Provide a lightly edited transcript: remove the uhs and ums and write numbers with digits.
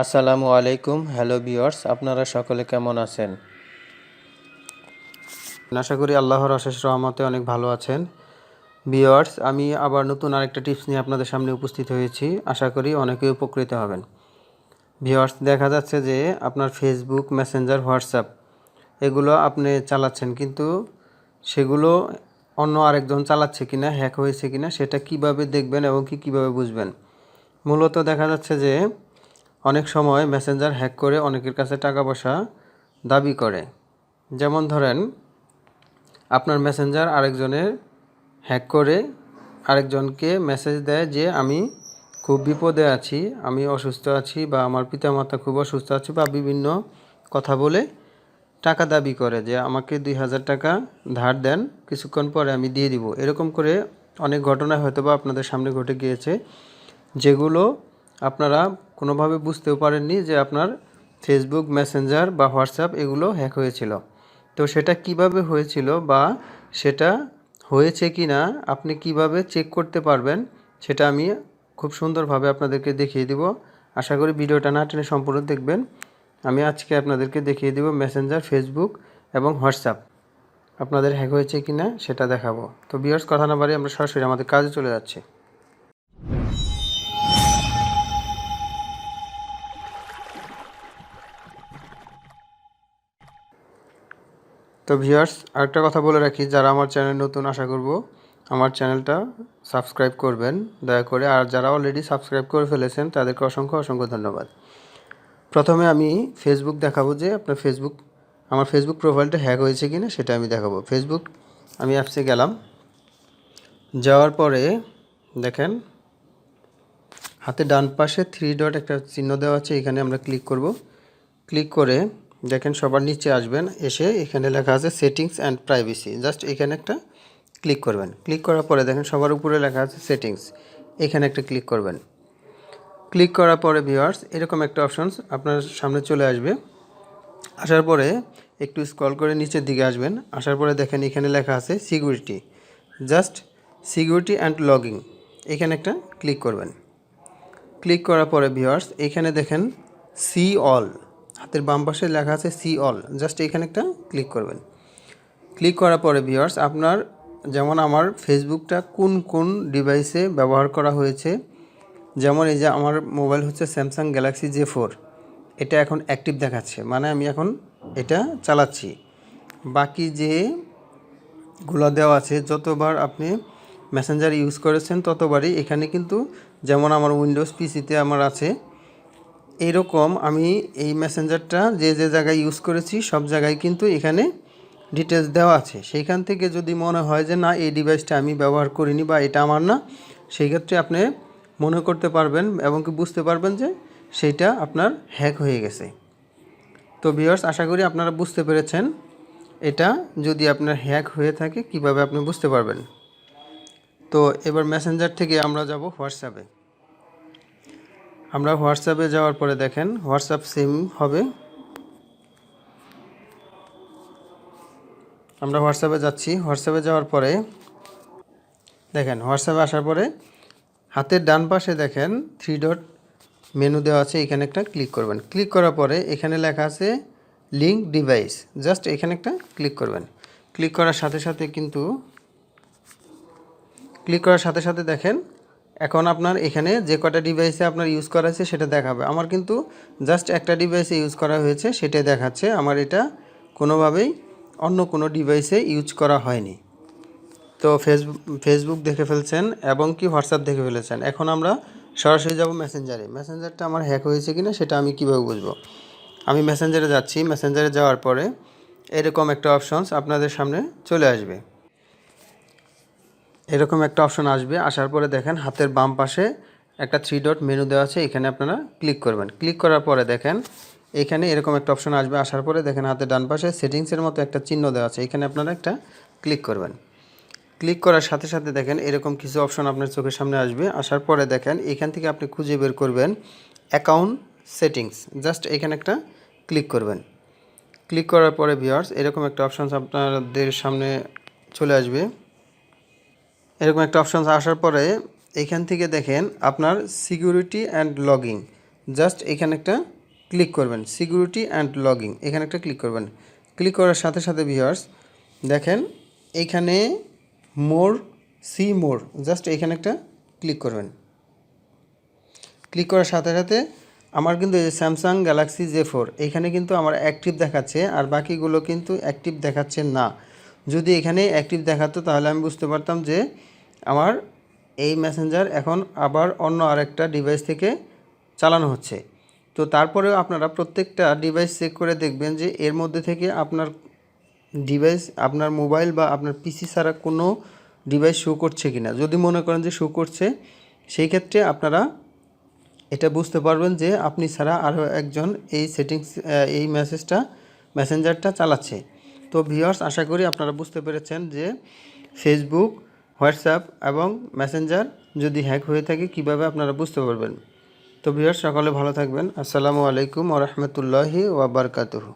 আসসালামু আলাইকুম। Hello viewers, আপনারা সকলে কেমন আছেন? আশা করি আল্লাহর অশেষ রহমতে অনেক ভালো আছেন। ভিউয়ার্স, আমি আবার নতুন আরেকটা টিপস নিয়ে আপনাদের সামনে উপস্থিত হয়েছি। আশা করি অনেকেই উপকৃত হবেন। ভিউয়ার্স, দেখা যাচ্ছে যে আপনার ফেসবুক, মেসেঞ্জার, হোয়াটসঅ্যাপ এগুলো আপনি চালাচ্ছেন, কিন্তু সেগুলো অন্য আরেকজন চালাচ্ছে কিনা, হ্যাক হয়েছে কিনা সেটা কিভাবে দেখবেন এবং কিভাবে বুঝবেন? মূলত দেখা যাচ্ছে যে অনেক সময় মেসেঞ্জার হ্যাক করে অনেকের কাছে টাকা পয়সা দাবি করে। যেমন ধরেন, আপনার মেসেঞ্জার আরেকজনের হ্যাক করে আরেকজনকে মেসেজ দেয় যে আমি খুব বিপদে আছি, আমি অসুস্থ আছি, বা আমার পিতামাতা খুব অসুস্থ আছে, বা বিভিন্ন কথা বলে টাকা দাবি করে যে আমাকে 2000 টাকা ধার দেন, কিছুক্ষণ পরে আমি দিয়ে দিব। এরকম করে অনেক ঘটনা হয়তো বা আপনাদের সামনে ঘটে গিয়েছে, যেগুলো আপনারা কোনোভাবে বুঝতেও পারেননি যে আপনার ফেসবুক, মেসেঞ্জার বা হোয়াটসঅ্যাপ এগুলো হ্যাক হয়েছিল। তো সেটা কিভাবে হয়েছিল বা সেটা হয়েছে কি না আপনি কিভাবে চেক করতে পারবেন, সেটা আমি খুব সুন্দরভাবে আপনাদেরকে দেখিয়ে দিব। আশা করি ভিডিওটা না টেনে সম্পূর্ণ দেখবেন। আমি আজকে আপনাদেরকে দেখিয়ে দিব মেসেঞ্জার, ফেসবুক এবং হোয়াটসঅ্যাপ আপনাদের হ্যাক হয়েছে কি না সেটা দেখাবো। তো ভিউয়ার্স, কথা না বাড়িয়ে আমরা সরাসরি আমাদের কাজে চলে যাচ্ছি। তো ভিউয়ার্স, আরেকটা কথা বলে রাখি, যারা আমার চ্যানেল নতুন, আশা করব আমার চ্যানেলটা সাবস্ক্রাইব করবেন দয়া করে। আর যারা অলরেডি সাবস্ক্রাইব করে ফেলেছেন তাদেরকে অসংখ্য অসংখ্য ধন্যবাদ। প্রথমে আমি ফেসবুক দেখাবো যে আপনার আমার ফেসবুক প্রোফাইলটা হ্যাক হয়েছে কিনা সেটা আমি দেখাবো। ফেসবুক আমি অ্যাপসে গেলাম, যাওয়ার পরে দেখেন হাতে ডান পাশে 3 ডট একটা চিহ্ন দেওয়া আছে, এখানে আমরা ক্লিক করব। ক্লিক করে দেখেন সবার নিচে আসবেন, এসে এখানে লেখা আছে সেটিংস অ্যান্ড প্রাইভেসি। জাস্ট এখানে একটা ক্লিক করবেন। ক্লিক করার পরে দেখেন সবার উপরে লেখা আছে সেটিংস, এখানে একটা ক্লিক করবেন। ক্লিক করার পরে ভিউয়ার্স এরকম একটা অপশনস আপনার সামনে চলে আসবে। আসার পরে একটু স্ক্রল করে নিচের দিকে আসবেন। আসার পরে দেখেন এখানে লেখা আছে security. Just security and logging, এখানে একটা ক্লিক করবেন। ক্লিক করার পরে ভিউয়ার্স এখানে দেখেন সি অল, হাতের বাম পাশে লেখা আছে সি অল। জাস্ট এখানে একটা ক্লিক করবেন। ক্লিক করার পরে ভিউয়ার্স আপনার, যেমন আমার ফেসবুকটা কোন কোন ডিভাইসে ব্যবহার করা হয়েছে, যেমন এই যে আমার মোবাইল হচ্ছে স্যামসাং গ্যালাক্সি J4, এটা এখন অ্যাক্টিভ দেখাচ্ছে, মানে আমি এখন এটা চালাচ্ছি। বাকি যেগুলো দেওয়া আছে, যতবার আপনি মেসেঞ্জার ইউজ করেছেন ততবারই এখানে কিন্তু, যেমন আমার উইন্ডোজ পিসিতে আমার আছে এইরকম, আমি এই মেসেঞ্জারটা যে যে জায়গায় ইউজ করেছি সব জায়গায় কিন্তু এখানে ডিটেলস দেওয়া আছে। সেইখান থেকে যদি মনে হয় যে না, এই ডিভাইসটা আমি ব্যবহার করিনি বা এটা আমার না, সেই ক্ষেত্রে আপনি মনে করতে পারবেন এবং কি বুঝতে পারবেন যে সেইটা আপনার হ্যাক হয়ে গেছে। তো ভিউয়ার্স, আশা করি আপনারা বুঝতে পেরেছেন এটা যদি আপনার হ্যাক হয়ে থাকে কিভাবে আপনি বুঝতে পারবেন। তো এবার মেসেঞ্জার থেকে আমরা যাব হোয়াটসঅ্যাপে। আমরা হোয়াটসঅ্যাপে যাওয়ার পরে দেখেন হোয়াটসঅ্যাপ সেম হবে। আমরা হোয়াটসঅ্যাপে যাচ্ছি। হোয়াটসঅ্যাপে যাওয়ার পরে দেখেন, হোয়াটসঅ্যাপে আসার পরে হাতের ডান পাশে দেখেন 3 ডট মেনু দেওয়া আছে, এখানে একটা ক্লিক করবেন। ক্লিক করার পরে এখানে লেখা আছে লিঙ্ক ডিভাইস। জাস্ট এখানে একটা ক্লিক করবেন। ক্লিক করার সাথে সাথে দেখেন এখন আপনার এখানে যে কটা ডিভাইসে আপনার ইউজ করা হয়েছে সেটা দেখাবে। আমার কিন্তু জাস্ট একটা ডিভাইসে ইউজ করা হয়েছে, সেটাই দেখাচ্ছে। আমার এটা কোনোভাবেই অন্য কোনো ডিভাইসে ইউজ করা হয়নি। তো ফেসবুক দেখে ফেলছেন এবং কি হোয়াটসঅ্যাপ দেখে ফেলেছেন। এখন আমরা সরাসরি যাব মেসেঞ্জারে। মেসেঞ্জারটা আমার হ্যাক হয়েছে কিনা সেটা আমি কীভাবে বুঝবো? আমি মেসেঞ্জারে যাচ্ছি। মেসেঞ্জারে যাওয়ার পরে এরকম একটা অপশনস আপনাদের সামনে চলে আসবে। এরকম একটা অপশন আসবে। আসার পরে দেখেন হাতের বাম পাশে একটা 3 ডট মেনু দেওয়া আছে, এখানে আপনারা ক্লিক করবেন। ক্লিক করার পরে দেখেন এখানে এরকম একটা অপশন আসবে। আসার পরে দেখেন হাতের ডান পাশে সেটিংসের মতো একটা চিহ্ন দেওয়া আছে, এখানে আপনারা একটা ক্লিক করবেন। ক্লিক করার সাথে সাথে দেখেন এরকম কিছু অপশন আপনার চোখের সামনে আসবে। আসার পরে দেখেন এখান থেকে আপনি খুঁজে বের করবেন অ্যাকাউন্ট সেটিংস। জাস্ট এখানে একটা ক্লিক করবেন। ক্লিক করার পরে ভিউয়ার্স এরকম একটা অপশন আপনাদের সামনে চলে আসবে। এরকম একটা অপশন আসার পরে এখান থেকে দেখেন আপনার সিকিউরিটি অ্যান্ড লগিং, জাস্ট এখানে একটা ক্লিক করবেন, সিকিউরিটি অ্যান্ড লগইন, এখানে একটা ক্লিক করবেন। ক্লিক করার সাথে সাথে ভিউয়ার্স দেখেন এইখানে মোর, সি মোর, জাস্ট এখানে একটা ক্লিক করবেন। ক্লিক করার সাথে সাথে আমার কিন্তু এই স্যামসাং গ্যালাক্সি J4 এখানে কিন্তু আমার অ্যাক্টিভ দেখাচ্ছে, আর বাকিগুলো কিন্তু অ্যাক্টিভ দেখাচ্ছে না। যদি এখানে অ্যাক্টিভ দেখাতো তাহলে আমি বুঝতে পারতাম যে আমার এই মেসেঞ্জার এখন আবার অন্য আরেকটা ডিভাইস থেকে চালানো হচ্ছে। তো তারপরেও আপনারা প্রত্যেকটা ডিভাইস চেক করে দেখবেন যে এর মধ্যে থেকে আপনার ডিভাইস, আপনার মোবাইল বা আপনার পিসি ছাড়া কোনো ডিভাইস শো করছে কিনা। যদি মনে করেন যে শো করছে, সেই ক্ষেত্রে আপনারা এটা বুঝতে পারবেন যে আপনি ছাড়া আরও একজন এই সেটিংস, এই মেসেঞ্জারটা চালাচ্ছে। তো ভিউয়ার্স, আশা করি আপনারা বুঝতে পেরেছেন যে ফেসবুক, হোয়াটসঅ্যাপ এবং মেসেঞ্জার যদি হ্যাক হয়ে থাকে কিভাবে আপনারা বুঝতে পারবেন। তো ভিউয়ার্স, সকলে ভালো থাকবেন। আসসালামু আলাইকুম ওয়া রাহমাতুল্লাহি ওয়া বারাকাতুহু।